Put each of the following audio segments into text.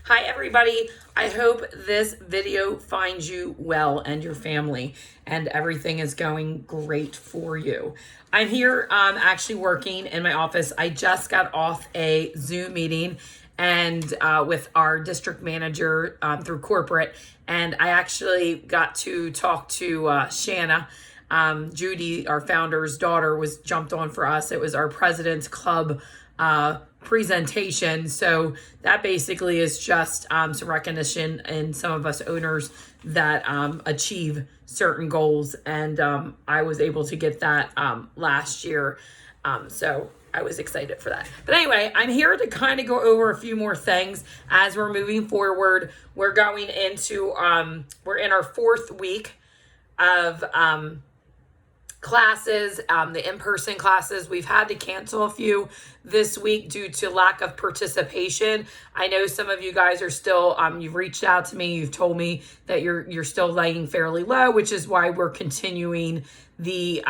Hi everybody, I hope this video finds you well and your family and everything is going great for you. I'm here actually working in my office. I just got off a Zoom meeting and with our district manager through corporate, and I actually got to talk to Shanna. Judy, our founder's daughter, was jumped on for us. It was our President's Club presentation. So that basically is just some recognition in some of us owners that achieve certain goals. And I was able to get that last year. So I was excited for that. But anyway, I'm here to kind of go over a few more things as we're moving forward. We're going into, we're in our fourth week of classes, the in-person classes. We've had to cancel a few this week due to lack of participation. I know some of you guys are still, you've reached out to me, you've told me that you're still laying fairly low, which is why we're continuing the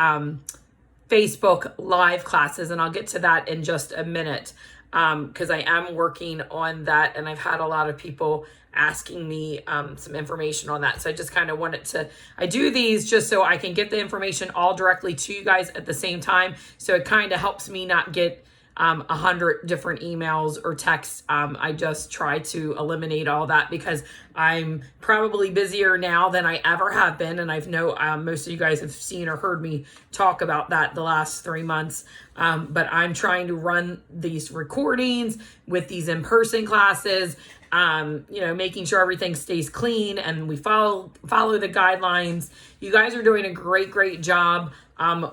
Facebook live classes, and I'll get to that in just a minute because I am working on that, and I've had a lot of people asking me some information on that. So I just kind of wanted to, I do these just so I can get the information all directly to you guys at the same time. So it kind of helps me not get 100 different emails or texts. I just try to eliminate all that because I'm probably busier now than I ever have been. And I've know most of you guys have seen or heard me talk about that the last 3 months. But I'm trying to run these recordings with these in-person classes, making sure everything stays clean and we follow the guidelines. You guys are doing a great job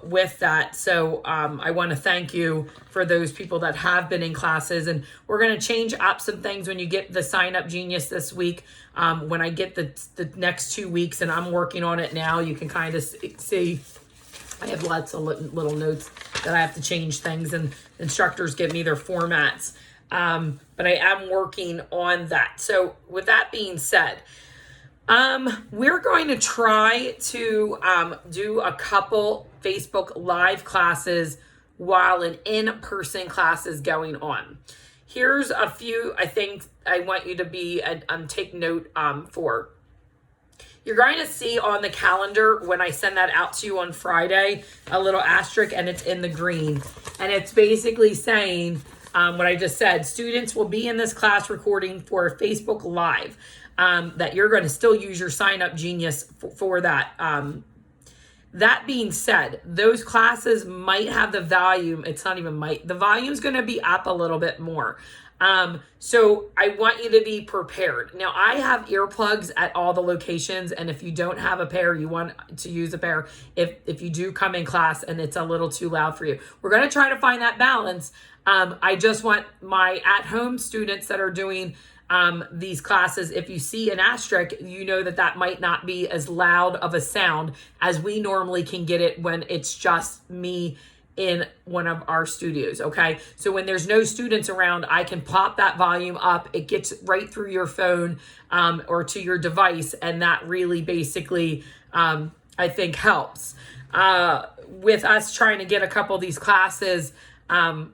with that. So I want to thank you for those people that have been in classes, and we're going to change up some things when you get the Sign Up Genius this week. When I get the next 2 weeks, and I'm working on it now, you can kind of see I have lots of little notes that I have to change things, and instructors give me their formats. But I am working on that. So with that being said, we're going to try to do a couple Facebook live classes while an in-person class is going on. Here's a few I think I want you to be take note for. You're going to see on the calendar when I send that out to you on Friday, a little asterisk, and it's in the green. And it's basically saying what I just said. Students will be in this class recording for a Facebook Live. That you're going to still use your Sign Up Genius for that. That being said, those classes might have the volume. It's not even might. The volume's going to be up a little bit more. So I want you to be prepared. Now, I have earplugs at all the locations, and if you don't have a pair, you want to use a pair if you do come in class and it's a little too loud for you. We're going to try to find that balance. I just want my at-home students that are doing these classes, if you see an asterisk, you know that might not be as loud of a sound as we normally can get it when it's just me in one of our studios. Okay, so when there's no students around, I can pop that volume up. It gets right through your phone or to your device, and that really basically I think helps with us trying to get a couple of these classes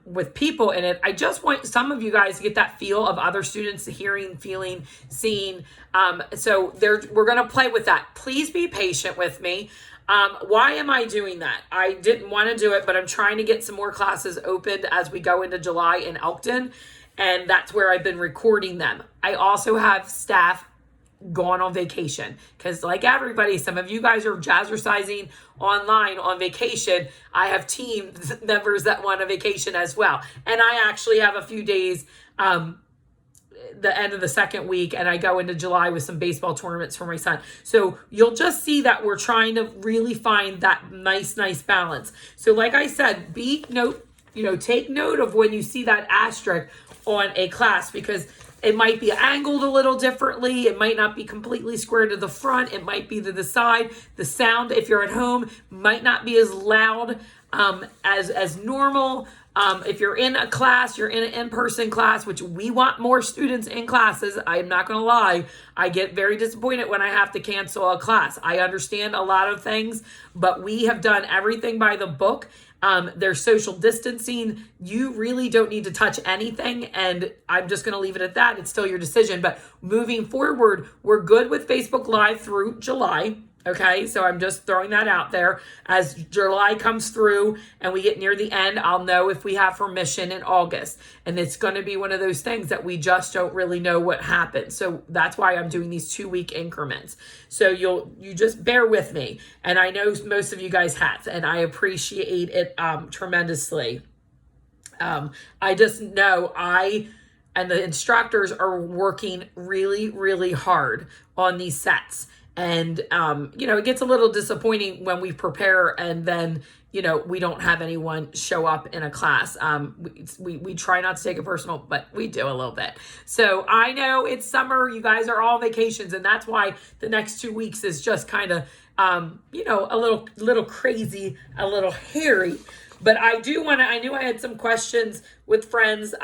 with people in it. I just want some of you guys to get that feel of other students hearing, feeling, seeing. So we're going to play with that. Please be patient with me. Why am I doing that? I didn't want to do it, but I'm trying to get some more classes opened as we go into July in Elkton. And that's where I've been recording them. I also have staff gone on vacation because, like everybody, some of you guys are jazzercising online on vacation. I have team members that want a vacation as well, and I actually have a few days the end of the second week, and I go into July with some baseball tournaments for my son. So you'll just see that we're trying to really find that nice balance. So like I said, take note of when you see that asterisk on a class, because it might be angled a little differently. It might not be completely square to the front. It might be to the side. The sound, if you're at home, might not be as loud as normal. If you're in a class, you're in an in-person class, which we want more students in classes. I'm not going to lie. I get very disappointed when I have to cancel a class. I understand a lot of things, but we have done everything by the book. There's social distancing. You really don't need to touch anything. And I'm just going to leave it at that. It's still your decision. But moving forward, we're good with Facebook Live through July. Okay, so I'm just throwing that out there. As July comes through and we get near the end, I'll know if we have permission in August. And it's going to be one of those things that we just don't really know what happens. So that's why I'm doing these 2-week increments. So you just bear with me. And I know most of you guys have, and I appreciate it tremendously. I just know and the instructors are working really, really hard on these sets. And, it gets a little disappointing when we prepare and then, we don't have anyone show up in a class. We try not to take it personal, but we do a little bit. So I know it's summer. You guys are all vacations. And that's why the next 2 weeks is just kind of, a little crazy, a little hairy. But I knew I had some questions with friends.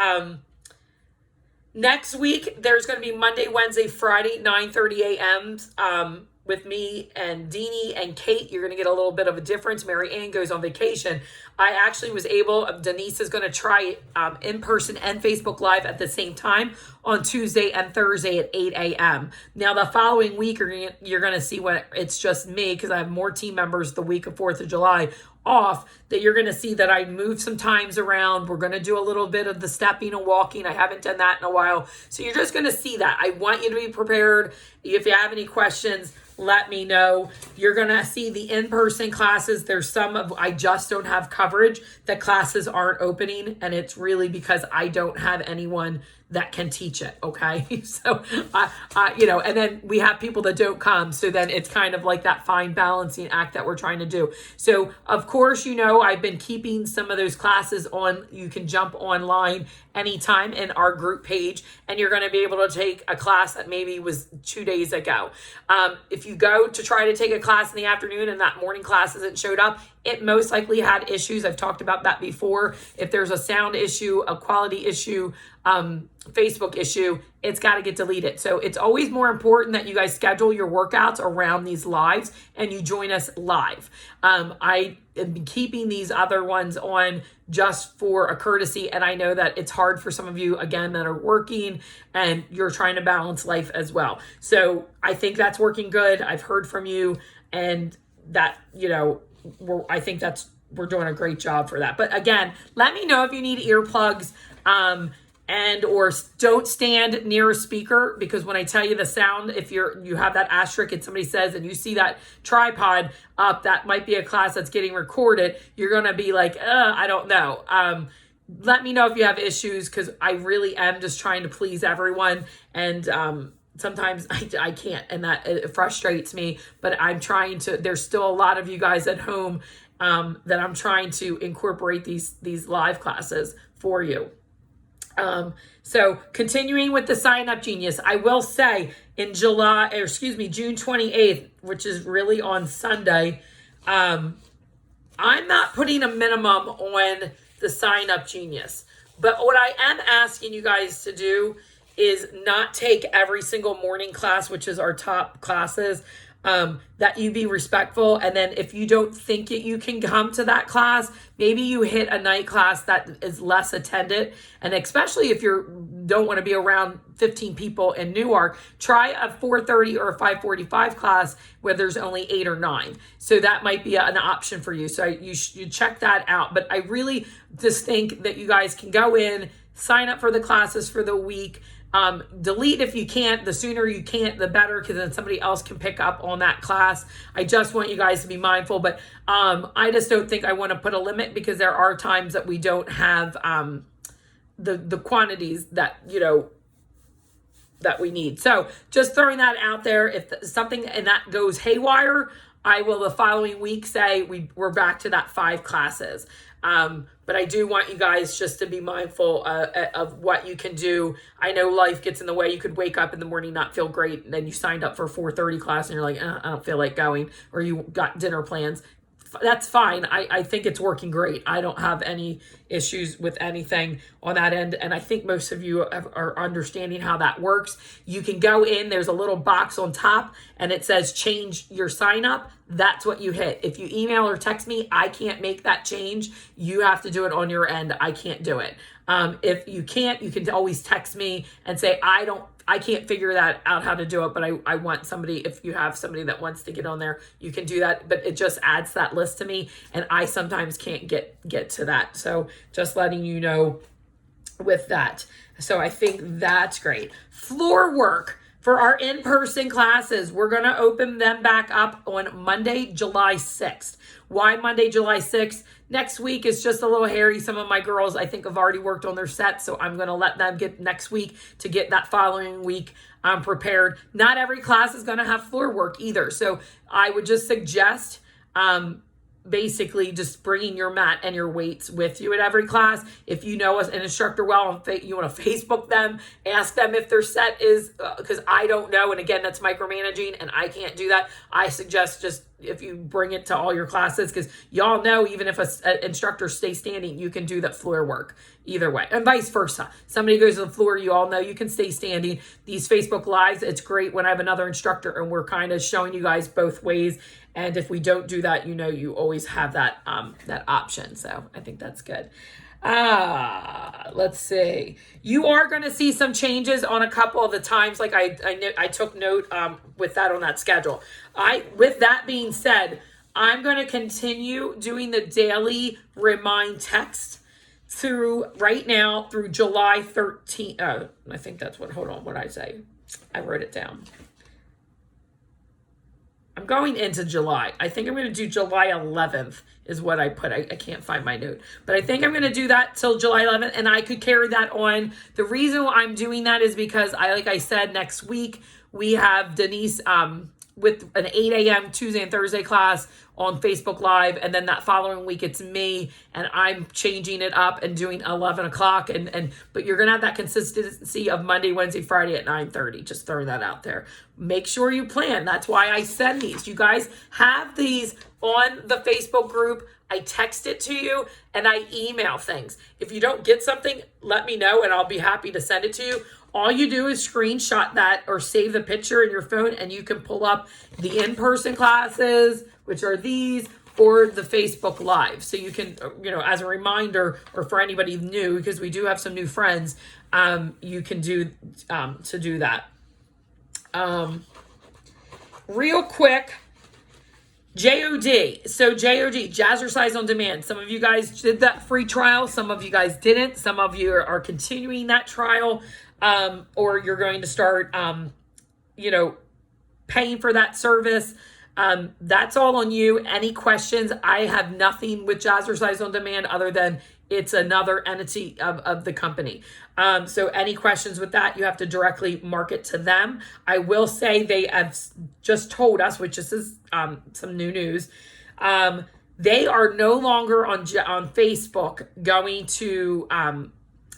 Next week, there's going to be Monday, Wednesday, Friday, 9:30 a.m. With me and Deanie and Kate. You're going to get a little bit of a difference. Mary Ann goes on vacation. I actually was Denise is going to try in-person and Facebook Live at the same time on Tuesday and Thursday at 8 a.m. Now, the following week, you're going to see when it's just me because I have more team members the week of 4th of July off, that you're going to see that I moved some times around. We're going to do a little bit of the stepping and walking. I haven't done that in a while. So you're just going to see that. I want you to be prepared. If you have any questions, let me know. You're going to see the in-person classes. There's I just don't have coverage. The classes aren't opening, and it's really because I don't have anyone that can teach it. Okay. So, and then we have people that don't come. So then it's kind of like that fine balancing act that we're trying to do. So of course, I've been keeping some of those classes on. You can jump online anytime in our group page, and you're going to be able to take a class that maybe was 2 days ago. If you go to try to take a class in the afternoon and that morning class isn't showed up, it most likely had issues. I've talked about that before. If there's a sound issue, a quality issue, Facebook issue, it's got to get deleted. So it's always more important that you guys schedule your workouts around these lives and you join us live. I am keeping these other ones on just for a courtesy. And I know that it's hard for some of you, again, that are working and you're trying to balance life as well. So I think that's working good. I've heard from you, and that, I think we're doing a great job for that. But again, let me know if you need earplugs, or don't stand near a speaker, because when I tell you the sound, if you have that asterisk and somebody says, and you see that tripod up, that might be a class that's getting recorded, you're going to be like, I don't know. Let me know if you have issues, because I really am just trying to please everyone. And, sometimes I can't, and that it frustrates me, but I'm trying to. There's still a lot of you guys at home that I'm trying to incorporate these live classes for you. So continuing with the Sign Up Genius, I will say in June 28th, which is really on Sunday, I'm not putting a minimum on the Sign Up Genius, but what I am asking you guys to do is not take every single morning class, which is our top classes, that you be respectful. And then if you don't think you can come to that class, maybe you hit a night class that is less attended. And especially if you don't want to be around 15 people in Newark, try a 4:30 or a 5:45 class where there's only 8 or 9. So that might be an option for you. So you check that out. But I really just think that you guys can go in, sign up for the classes for the week. Delete if you can't. The sooner you can't, the better, because then somebody else can pick up on that class. I just want you guys to be mindful, but I just don't think I want to put a limit, because there are times that we don't have the quantities that that we need. So just throwing that out there. If something and that goes haywire, I will the following week say we're back to that 5 classes. But I do want you guys just to be mindful of what you can do. I know life gets in the way. You could wake up in the morning, not feel great, and then you signed up for a 4:30 class and you're like, I don't feel like going, or you got dinner plans. that's fine. I think it's working great. I don't have any issues with anything on that end. And I think most of you are understanding how that works. You can go in, there's a little box on top and it says change your sign up. That's what you hit. If you email or text me, I can't make that change. You have to do it on your end. I can't do it. If you can't, you can always text me and say, I can't figure that out how to do it, but I want somebody, if you have somebody that wants to get on there, you can do that, but it just adds that list to me and I sometimes can't get to that. So just letting you know with that. So I think that's great. Floor work for our in-person classes. We're going to open them back up on Monday, July 6th. Why Monday, July 6th? Next week is just a little hairy. Some of my girls, I think, have already worked on their sets, so I'm going to let them get next week to get that following week prepared. Not every class is going to have floor work either, so I would just suggest basically just bringing your mat and your weights with you at every class. If you know an instructor well, you want to Facebook them, ask them if their set is, because I don't know. And again, that's micromanaging and I can't do that. I suggest just if you bring it to all your classes, because y'all know even if an instructor stays standing, you can do that floor work either way and vice versa. Somebody goes to the floor, you all know you can stay standing. These Facebook Lives, it's great when I have another instructor and we're kind of showing you guys both ways. And if we don't do that, you always have that that option. So I think that's good. Let's see. You are going to see some changes on a couple of the times. Like I took note with that on that schedule. With that being said, I'm going to continue doing the daily remind text through right now through July 13th. I think that's hold on, what I say? I wrote it down. I'm going into July. I think I'm going to do July 11th is what I put. I can't find my note. But I think I'm going to do that till July 11th, and I could carry that on. The reason why I'm doing that is because, like I said, next week we have Denise with an 8 a.m. Tuesday and Thursday class on Facebook Live. And then that following week, it's me, and I'm changing it up and doing 11 o'clock. But you're going to have that consistency of Monday, Wednesday, Friday at 9:30. Just throwing that out there. Make sure you plan. That's why I send these. You guys have these on the Facebook group. I text it to you and I email things. If you don't get something, let me know and I'll be happy to send it to you. All you do is screenshot that or save the picture in your phone and you can pull up the in-person classes, which are these, or the Facebook Live. So you can, as a reminder, or for anybody new, because we do have some new friends, you can do to do that. Real quick, JOD. So JOD, Jazzercise on Demand. Some of you guys did that free trial. Some of you guys didn't. Some of you are continuing that trial, or you're going to start, paying for that service. That's all on you. Any questions? I have nothing with Jazzercise on Demand other than it's another entity of the company. So any questions with that, you have to directly market to them. I will say they have just told us, which is some new news, they are no longer on Facebook going to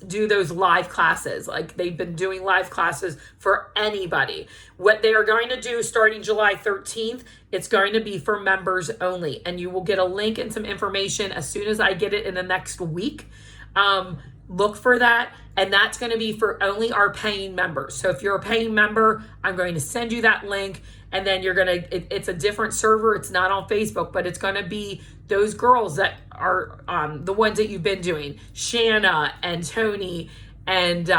do those live classes. Like they've been doing live classes for anybody. What they are going to do starting July 13th, it's going to be for members only. And you will get a link and some information as soon as I get it in the next week. Look for that. And that's going to be for only our paying members. So if you're a paying member, I'm going to send you that link. And then you're going to, it's a different server. It's not on Facebook, but it's going to be those girls that are the ones that you've been doing. Shanna and Tony and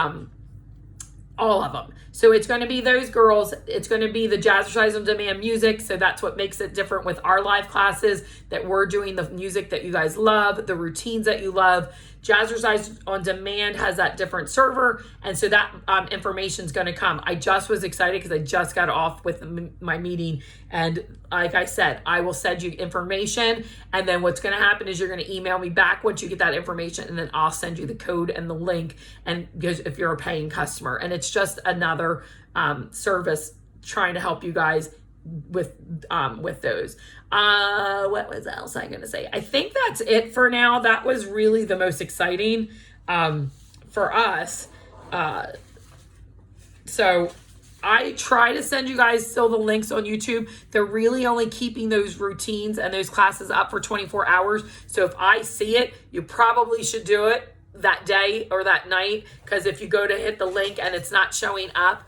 all of them. So it's going to be those girls. It's going to be the Jazzercise on Demand music. So that's what makes it different with our live classes, that we're doing the music that you guys love, the routines that you love. Jazzercise on Demand has that different server. And so that information is going to come. I just was excited because I just got off with my meeting. And like I said, I will send you information. And then what's going to happen is you're going to email me back once you get that information. And then I'll send you the code and the link. And because if you're a paying customer, and it's just another service trying to help you guys with those. What was else I going to say? I think that's it for now. That was really the most exciting for us. So I try to send you guys still the links on YouTube. They're really only keeping those routines and those classes up for 24 hours. So if I see it, you probably should do it that day or that night, because if you go to hit the link and it's not showing up,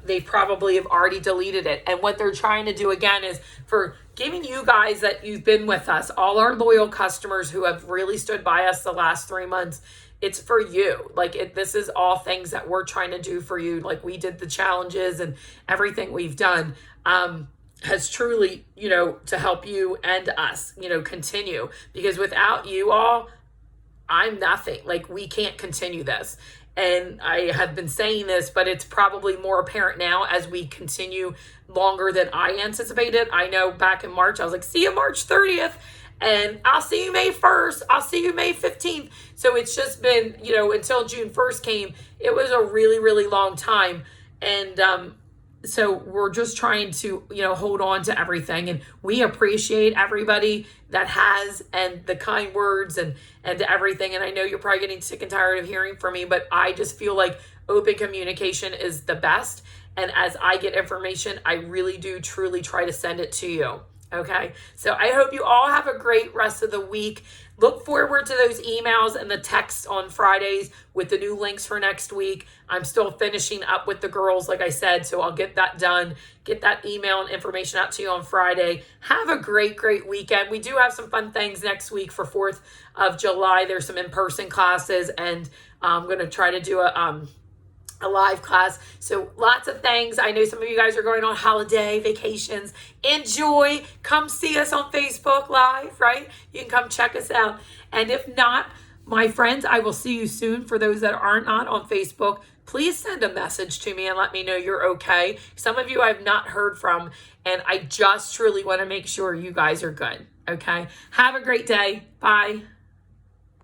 they probably have already deleted it. And what they're trying to do again is for giving you guys that you've been with us, all our loyal customers who have really stood by us the last 3 months, it's for you. Like this is all things that we're trying to do for you. Like we did the challenges and everything we've done has truly, to help you and us, continue, because without you all, I'm nothing. Like we can't continue this. And I have been saying this, but it's probably more apparent now as we continue longer than I anticipated. I know back in March, I was like, see you March 30th. And I'll see you May 1st. I'll see you May 15th. So it's just been, until June 1st came, it was a really, really long time. And so we're just trying to, hold on to everything. And we appreciate everybody that has, and the kind words and everything. And I know you're probably getting sick and tired of hearing from me, but I just feel like open communication is the best. And as I get information, I really do truly try to send it to you. Okay, so I hope you all have a great rest of the week. Look forward to those emails and the texts on Fridays with the new links for next week. I'm still finishing up with the girls, like I said, so I'll get that done, get that email and information out to you on Friday. Have a great, great weekend. We do have some fun things next week for 4th of July. There's some in-person classes, and I'm going to try to do a live class. So lots of things. I know some of you guys are going on holiday vacations. Enjoy. Come see us on Facebook Live, right? You can come check us out. And if not, my friends, I will see you soon. For those that are not on Facebook, please send a message to me and let me know you're okay. Some of you I've not heard from, and I just truly want to make sure you guys are good. Okay? Have a great day. Bye.